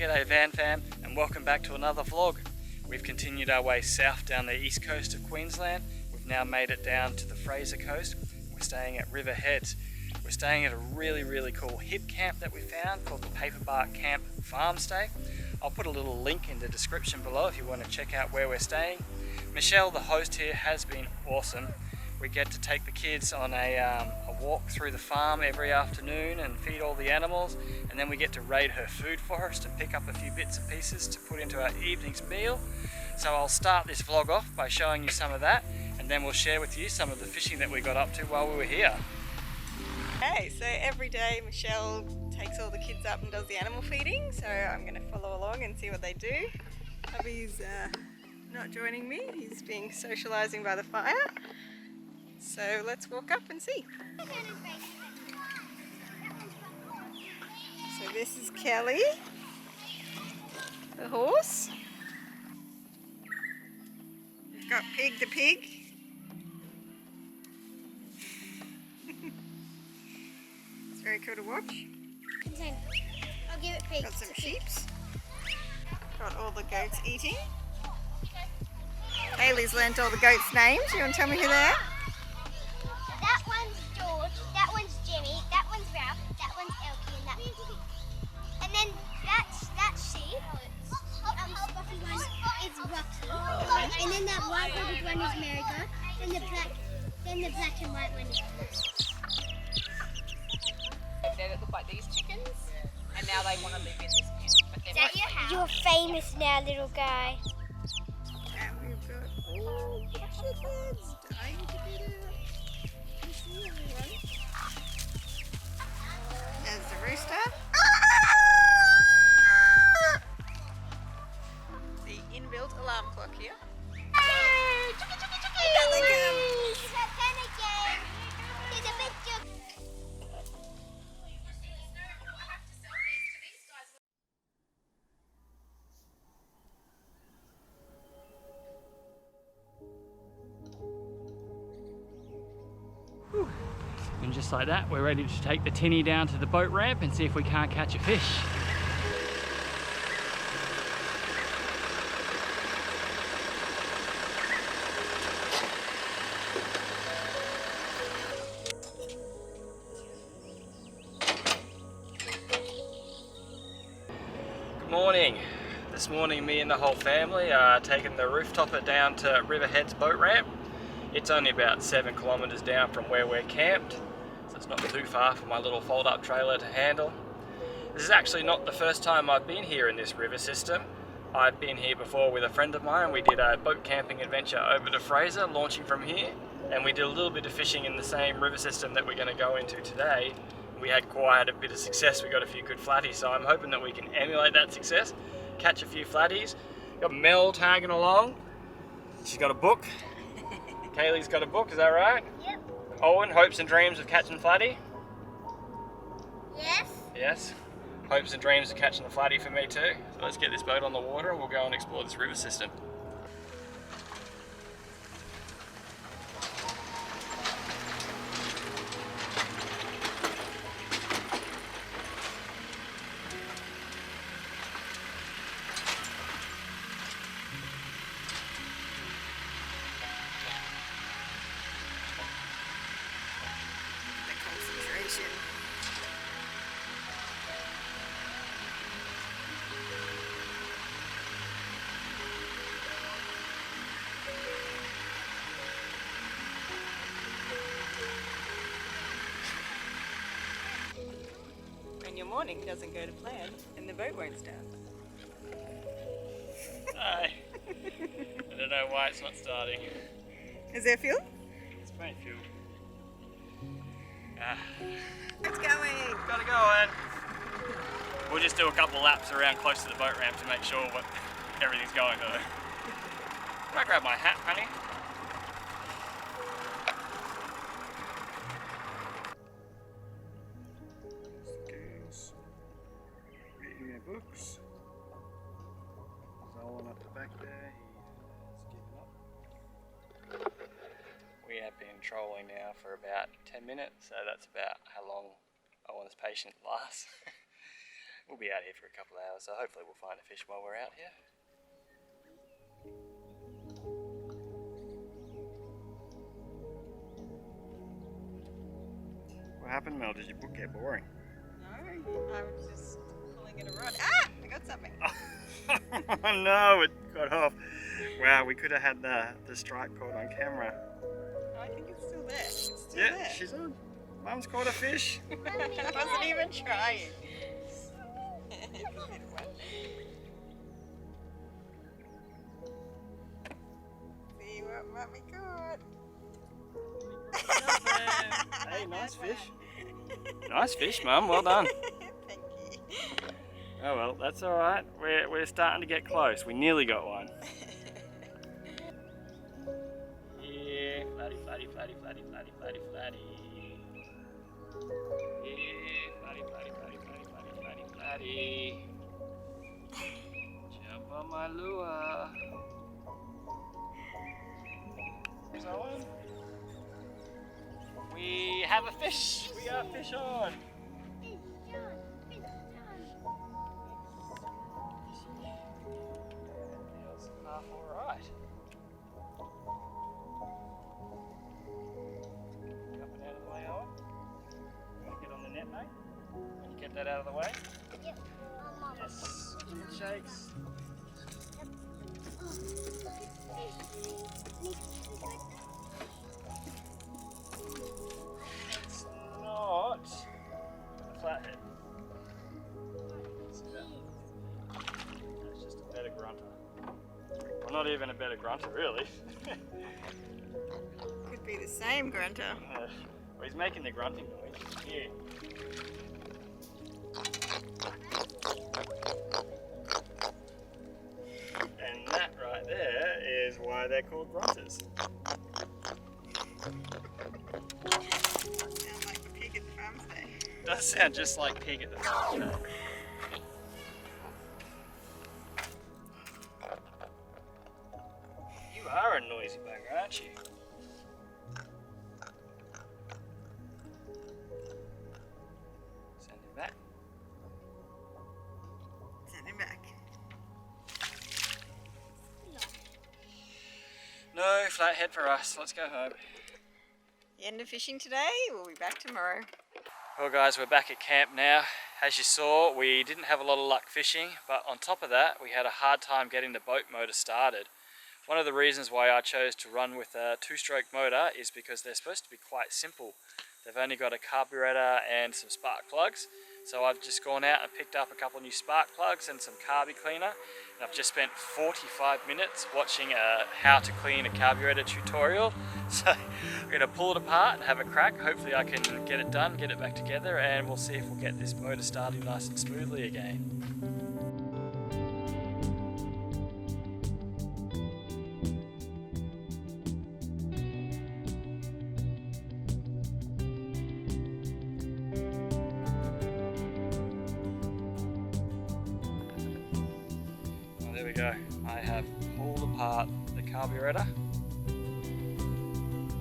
G'day Van Fam, and welcome back to another vlog. We've continued our way south down the east coast of Queensland. We've now made it down to the Fraser coast. We're staying at River Heads. We're staying at a really cool hip camp that we found called the Paper Bark Bushcamp Farmstay. I'll put a little link in the description below if you want to check out where we're staying. Michelle, the host here, has been awesome. We get to take the kids on a walk through the farm every afternoon and feed all the animals, and then we get to raid her food for us to pick up a few bits and pieces to put into our evening's meal. So I'll start this vlog off by showing you some of that, and then we'll share with you some of the fishing that we got up to while we were here. Okay, so every day Michelle takes all the kids up and does the animal feeding, so I'm going to follow along and see what they do. Hubby's not joining me, he's being socialising by the fire. So let's walk up and see. So this is Kelly, the horse. We've got Pig the pig. It's very cool to watch. I'll give it Pig. Got some sheeps. Got all the goats eating. Hayley's learnt all the goats' names. You want to tell me who they are? That one's George, that one's Jimmy, that one's Ralph, that one's Elkie, and that one's and then that sheep, fluffy one is Rocky, and then that white-headed one is America, then the black and white one is Over there that look like these chickens, and now they want to live in this pen. But they're that your house? You're famous now, little guy. And we've got all the chickens dying to get out. There's the rooster. The inbuilt alarm clock here. Another gun. He's a pen again. He's a big jug. And just like that, we're ready to take the tinny down to the boat ramp and see if we can't catch a fish. Good morning. This morning me and the whole family are taking the rooftopper down to River Heads boat ramp. It's only about 7 kilometres down from where we're camped, so it's not too far for my little fold-up trailer to handle. This is actually not the first time I've been here in this river system. I've been here before with a friend of mine. We did a boat camping adventure over to Fraser, launching from here, and we did a little bit of fishing in the same river system that we're going to go into today. We had quite a bit of success. We got a few good flatties, so I'm hoping that we can emulate that success, catch a few flatties. Got Mel tagging along. She's got a book. Kaylee's got a book, is that right? Yep. Owen, hopes and dreams of catching flatty? Yes. Yes. Hopes and dreams of catching the flatty for me too. So let's get this boat on the water and we'll go and explore this river system. Concentration. When your morning doesn't go to plan and the boat won't start. Aye. I don't know why it's not starting. Is there fuel? It's paint fuel. It's going. Gotta go, Ed. We'll just do a couple laps around close to the boat ramp to make sure everything's going though. Can I grab my hat, honey? Guys, reading their books. There's Owen up the back there. He's given up. We have been trolling now for about 10 minutes, so that's about how long Owen's patience lasts. We'll be out here for a couple of hours, so hopefully we'll find a fish while we're out here. What happened, Mel? Did your book get boring? No, I was just pulling it a rod. Ah! I got something. Oh no, it got off. Wow, we could have had the strike caught on camera. I think it's still there. It's still Yeah, there. she's on. Mum's caught a fish. I wasn't even trying. See what Mummy got. Hey, nice fish. Nice fish, Mum. Well done. Thank you. Oh well, that's all right. We're starting to get close. We nearly got one. Yeah, flatty, flatty, flatty, flatty, flatty, flatty, flatty. Yeah, flatty, flatty, flatty, flatty, flatty, flatty, flatty. Jump on my lure. Owen. We have a fish. We got a fish on. Feels half alright. Coming out of the way, Owen. You want to get on the net, mate? Can you get that out of the way? Yep. Yes. It shakes. It's not a flathead. See that? It's just a better grunter. Well, not even a better grunter, really. Could be the same grunter. Well, he's making the grunting noise. Here. And that right there is why they're called grunters. Sound like a pig at the farmstay. Does sound just like pig at the farmstay. You are a noisy bugger, aren't you? Send him back. Send him back. No flathead for us. Let's go home. The end of fishing today. We'll be back tomorrow. Well guys, we're back at camp now. As you saw, we didn't have a lot of luck fishing, but on top of that, we had a hard time getting the boat motor started. One of the reasons why I chose to run with a two-stroke motor is because they're supposed to be quite simple. They've only got a carburetor and some spark plugs. So I've just gone out and picked up a couple of new spark plugs and some carby cleaner. And I've just spent 45 minutes watching a how to clean a carburetor tutorial. So I'm going to pull it apart and have a crack. Hopefully I can get it done, get it back together, and we'll see if we'll get this motor starting nice and smoothly again. There we go. I have pulled apart the carburetor,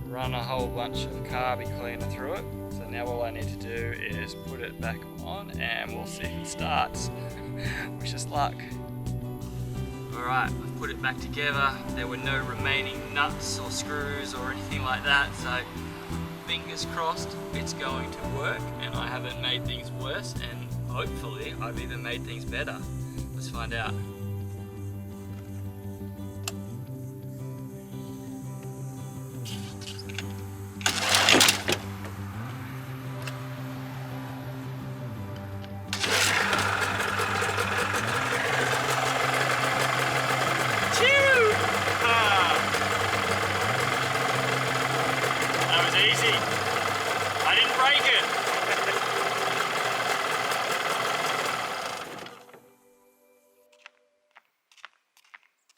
run a whole bunch of carby cleaner through it. So now all I need to do is put it back on and we'll see if it starts. Wish us luck. Alright, I've put it back together. There were no remaining nuts or screws or anything like that, so fingers crossed it's going to work and I haven't made things worse, and hopefully I've even made things better. Let's find out. Easy. I didn't break it.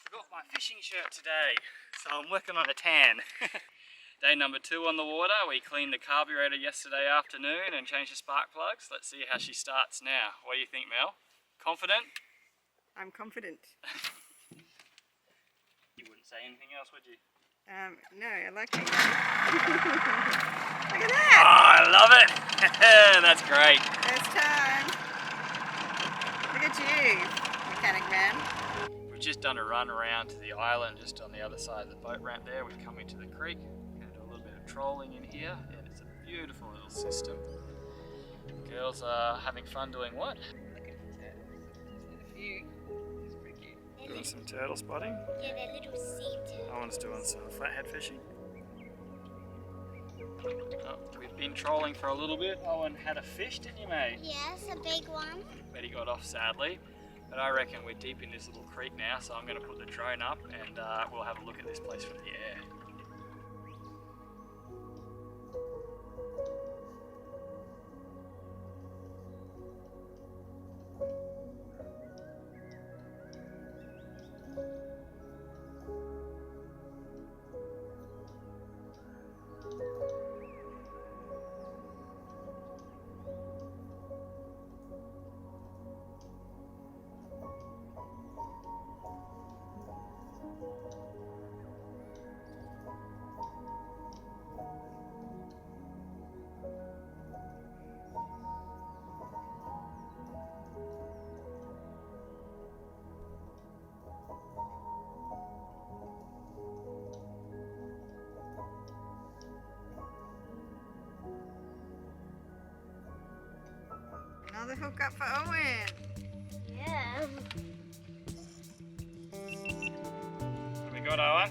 Forgot my fishing shirt today, so I'm working on a tan. Day number 2 on the water. We cleaned the carburetor yesterday afternoon and changed the spark plugs. Let's see how she starts now. What do you think, Mel? Confident? I'm confident. You wouldn't say anything else, would you? No, I like it. Look at that! Oh, I love it! That's great. First time. about you, mechanic man? We've just done a run around to the island just on the other side of the boat ramp there. We've come into the creek. We're going to do a little bit of trolling in here, and it's a beautiful little system. The girls are having fun doing what? Looking for turtles. There's a few. It's pretty cute. Doing some turtle spotting. Yeah, they're little sea turtles. Owen's doing some flathead fishing. Oh, we've been trolling for a little bit. Owen had a fish, didn't you, mate? Yes, a big one. But he got off sadly. But I reckon we're deep in this little creek now, so I'm going to put the drone up and we'll have a look at this place from the air. Another hook up for Owen. Yeah. What we got, Owen?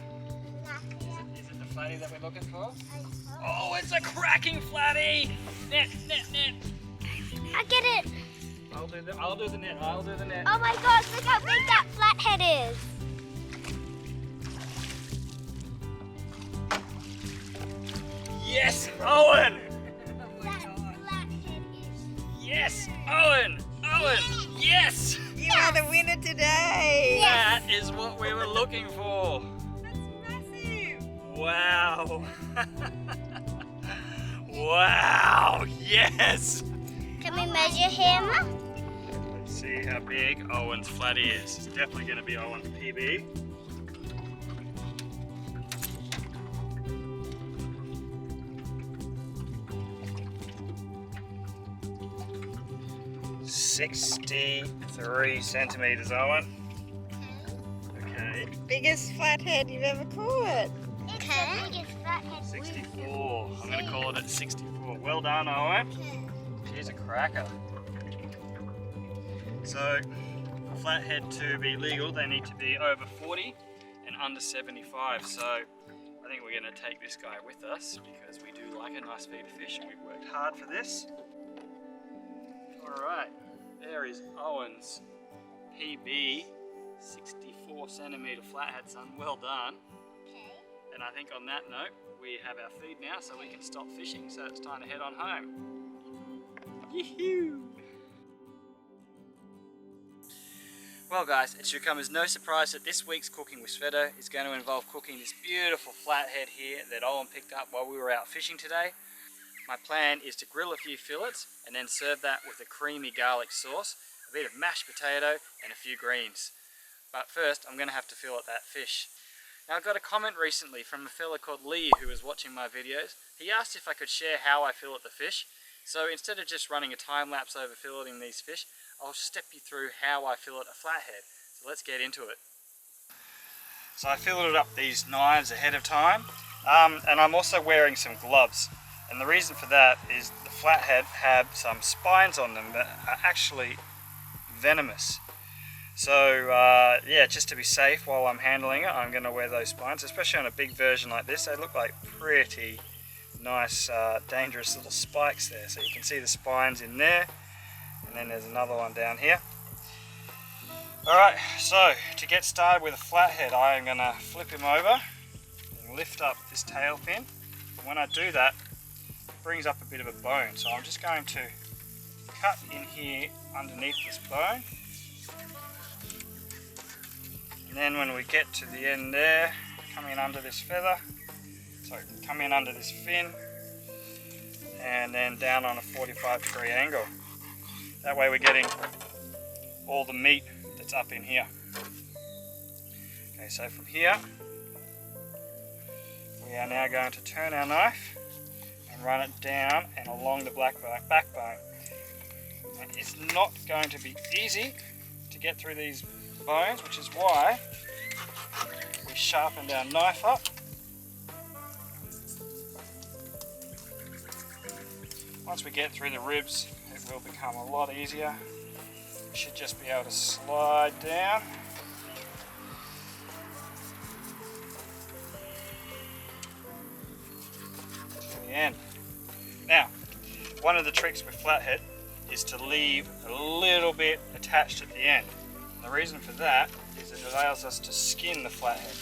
Is it the flatty that we're looking for? Oh, it's a cracking flatty! Net, net, net! I get it. I'll do the net, I'll do the net. Oh my gosh, look how big that flathead is. Yes, Owen! That flathead is. Yes, Owen! Owen! Yes! You are the winner today. That is what we were looking for. That's massive. Wow! Wow! Yes! Can we measure him? Let's see how big Owen's flatty is. It's definitely going to be Owen's PB. "63 centimeters, Owen." Okay. Biggest flathead you've ever caught. It's the biggest flathead. 64. I'm going to call it at 64. Well done, Owen. Here's a cracker. So, for flathead to be legal, they need to be over 40 and under 75. So, I think we're going to take this guy with us because we do like a nice feed of fish and we've worked hard for this. Alright, there is Owen's PB 64 centimeter flathead, son. Well done. Okay. And I think on that note, we have our feed now, so we can stop fishing, so it's time to head on home. Yee-hoo! Well guys, it should come as no surprise that this week's Cooking with Sveto is going to involve cooking this beautiful flathead here that Owen picked up while we were out fishing today. My plan is to grill a few fillets and then serve that with a creamy garlic sauce, a bit of mashed potato and a few greens. But first I'm going to have to fillet that fish. Now I got a comment recently from a fella called Lee who was watching my videos. He asked if I could share how I fillet the fish. So instead of just running a time lapse over filleting these fish, I'll step you through how I fillet a flathead. So let's get into it. So I filleted up these knives ahead of time, and I'm also wearing some gloves. And the reason for that is the flathead have some spines on them that are actually venomous. So yeah, just to be safe while I'm handling it, I'm going to wear those spines, especially on a big version like this. They look like pretty nice, dangerous little spikes there. So you can see the spines in there, and then there's another one down here. Alright, so to get started with a flathead, I am going to flip him over and lift up this tail fin. And when I do that, it brings up a bit of a bone. So I'm just going to cut in here underneath this bone. And then when we get to the end there, come in under this feather, come in under this fin, and then down on a 45-degree angle. That way we're getting all the meat that's up in here. Okay, so from here, we are now going to turn our knife and run it down and along the backbone. And it's not going to be easy, get through these bones, which is why we sharpened our knife up. Once we get through the ribs, it will become a lot easier. We should just be able to slide down. To the end. Now, one of the tricks with flathead is to leave a little bit attached at the end. And the reason for that is it allows us to skin the flathead.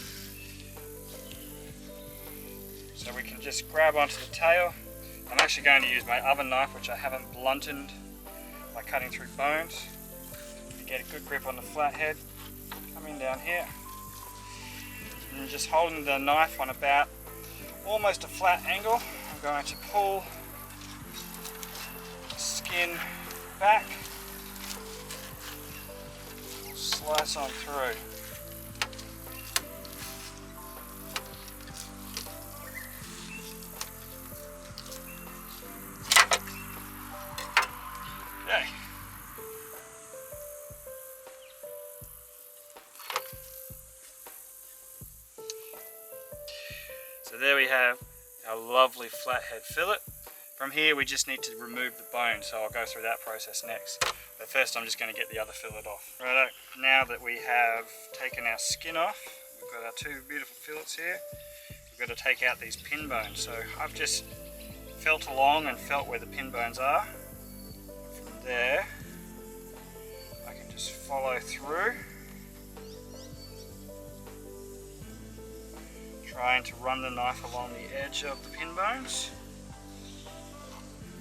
So we can just grab onto the tail. I'm actually going to use my oven knife, which I haven't blunted by cutting through bones. To get a good grip on the flathead, coming down here. And just holding the knife on about almost a flat angle, I'm going to pull the skin back, slice on through. Okay. So there we have our lovely flathead fillet. From here we just need to remove the bone, so I'll go through that process next. But first I'm just going to get the other fillet off. Righto, now that we have taken our skin off, we've got our two beautiful fillets here. We've got to take out these pin bones. So I've just felt along and felt where the pin bones are. From there, I can just follow through, trying to run the knife along the edge of the pin bones.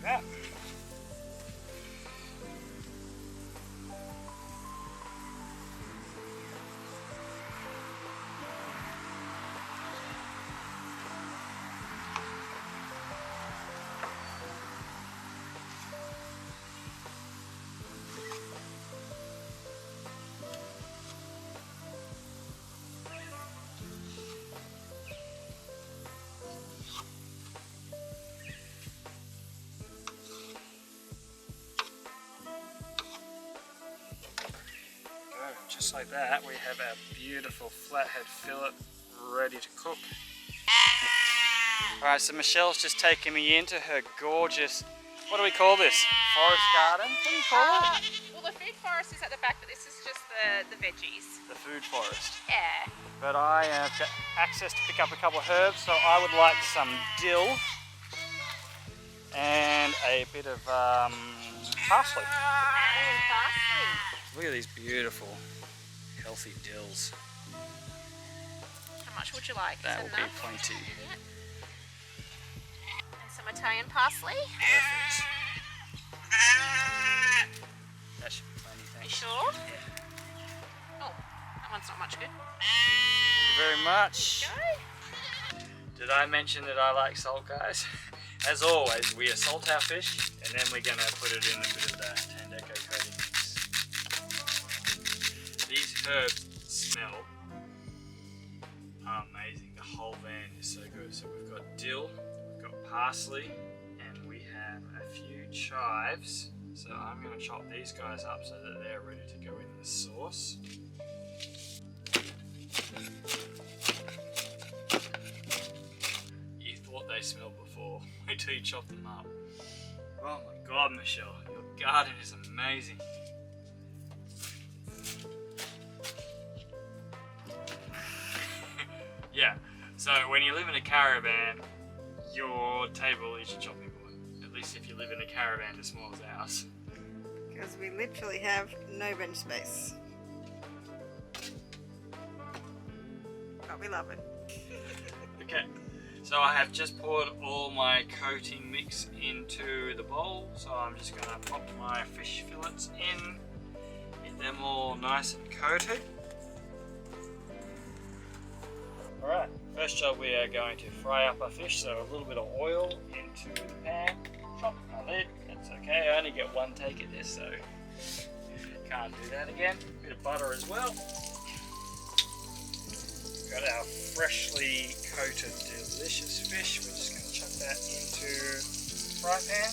That. Just like that, we have our beautiful flathead fillet ready to cook. Alright, so Michelle's just taking me into her gorgeous, what do we call this? Forest garden? What do you call it? Well, the food forest is at the back, but this is just the veggies. The food forest. Yeah. But I have got access to pick up a couple of herbs, so I would like some dill and a bit of parsley. Look at these beautiful healthy dills. How much would you like? That Is will that enough? be plenty. Yeah. And some Italian parsley. Perfect. That should be plenty, You thanks. sure? Yeah. Oh, that one's not much good. Thank you very much. Go. Did I mention that I like salt, guys? As always, we salt our fish and then we're going to put it in a bit of the Tandeco coating mix. These herbs smell amazing. The whole van is so good. So we've got dill, we've got parsley, and we have a few chives. So I'm going to chop these guys up so that they're ready to go in the sauce. You thought they smelled before. Wait till you chop them up. Oh my God, Michelle, your garden is amazing. Yeah, so when you live in a caravan, your table is your chopping board. At least if you live in a caravan as small as ours. Because we literally have no bench space. But we love it. Okay, so I have just poured all my coating mix into the bowl. So I'm just going to pop my fish fillets in, get them all nice and coated. Alright, first job we are going to fry up our fish, so a little bit of oil into the pan, drop my lid, that's okay, I only get one take at this, so can't do that again. A bit of butter as well. Got our freshly coated delicious fish, we're just going to chuck that into the fry pan.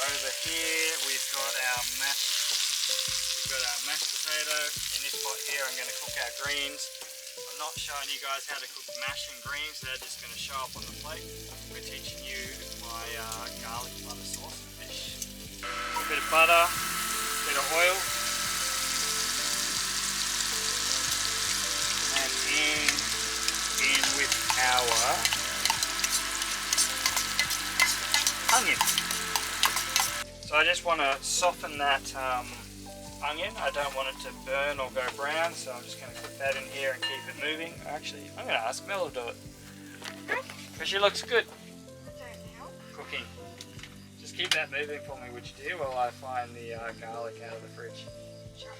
over here we've got our mashed potato. In this pot here I'm going to cook our greens. I'm not showing you guys how to cook mash and greens, they're just going to show up on the plate. We're teaching you my garlic butter sauce and fish. A bit of butter, a bit of oil, and in with our onion. So I just want to soften that onion. I don't want it to burn or go brown, so I'm just going to put that in here and keep it moving. Actually, I'm going to ask Mel to do it. Because she looks good cooking. Just keep that moving for me, would you do, while I find the garlic out of the fridge. Sure.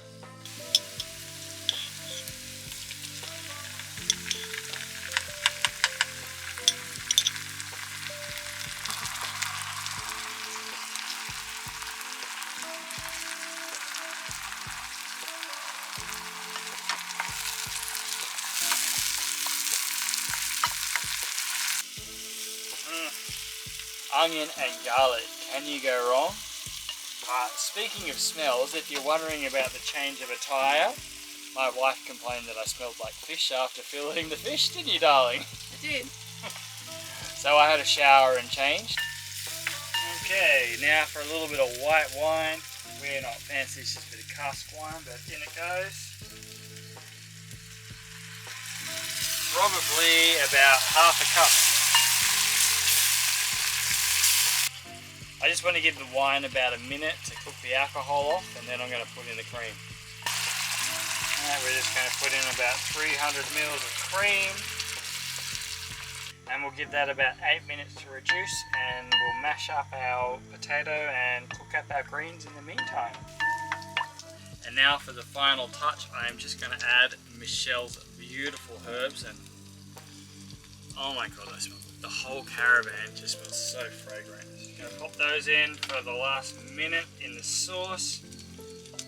Onion and garlic, can you go wrong? Speaking of smells, if you're wondering about the change of attire, my wife complained that I smelled like fish after filleting the fish, didn't you, darling? I did. So I had a shower and changed. Okay, now for a little bit of white wine. We're not fancy, it's just a bit of cask wine, but in it goes. Probably about half a cup. I just want to give the wine about a minute to cook the alcohol off, and then I'm going to put in the cream. Alright, we're just going to put in about 300 mils of cream. And we'll give that about 8 minutes to reduce, and we'll mash up our potato and cook up our greens in the meantime. And now for the final touch, I am just going to add Michelle's beautiful herbs, and oh my god, they smell good. The whole caravan just smells so fragrant. Going to pop those in for the last minute in the sauce.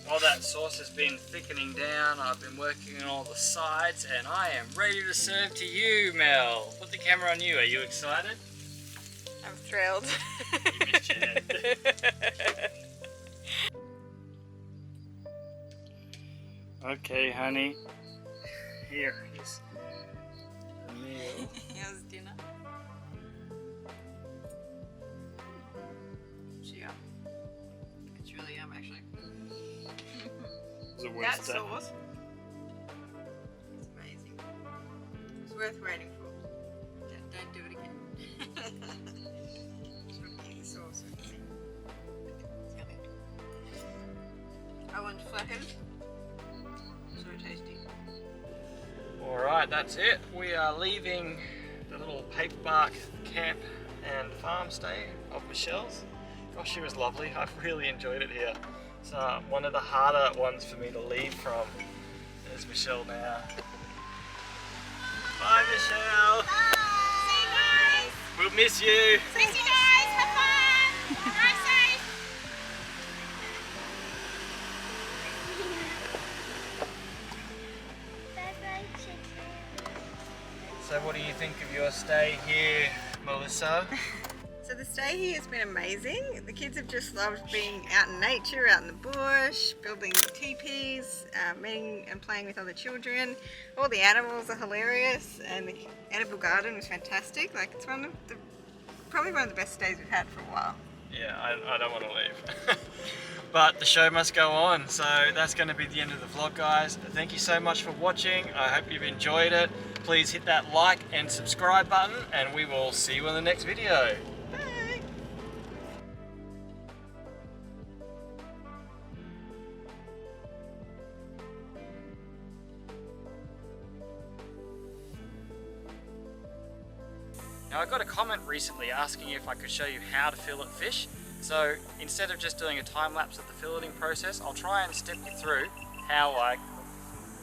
While that sauce has been thickening down, I've been working on all the sides, and I am ready to serve to you, Mel. Put the camera on you. Are you excited? I'm thrilled. You missed your head. Okay, honey. Here is the meal. Here's dinner. It's really yum, actually. Is it worth That it? sauce is amazing. It's worth waiting for. Don't do it again. Just repeat the sauce with me. It's yummy. I want flathead. So tasty. Alright, that's it. We are leaving the little Paper Bark camp and farmstay of Michelle's. Gosh, she was lovely. I've really enjoyed it here. It's one of the harder ones for me to leave from. There's Michelle now. Bye, Michelle. Bye. See you guys. We'll miss you. Miss you guys. Have fun. Drive safe. Bye-bye, chicken. So what do you think of your stay here, Melissa? So the stay here has been amazing. The kids have just loved being out in nature, out in the bush, building teepees, meeting and playing with other children. All the animals are hilarious, and the edible garden was fantastic. Like, it's probably one of the best stays we've had for a while. Yeah, I don't want to leave. But the show must go on, so that's going to be the end of the vlog, guys. Thank you so much for watching. I hope you've enjoyed it. Please hit that like and subscribe button, and we will see you in the next video. Bye! Now, I got a comment recently asking if I could show you how to fillet fish. So instead of just doing a time lapse of the filleting process, I'll try and step you through how I cook.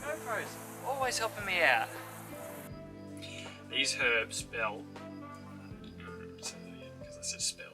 GoPros, always helping me out. These herbs spell, because I said spell,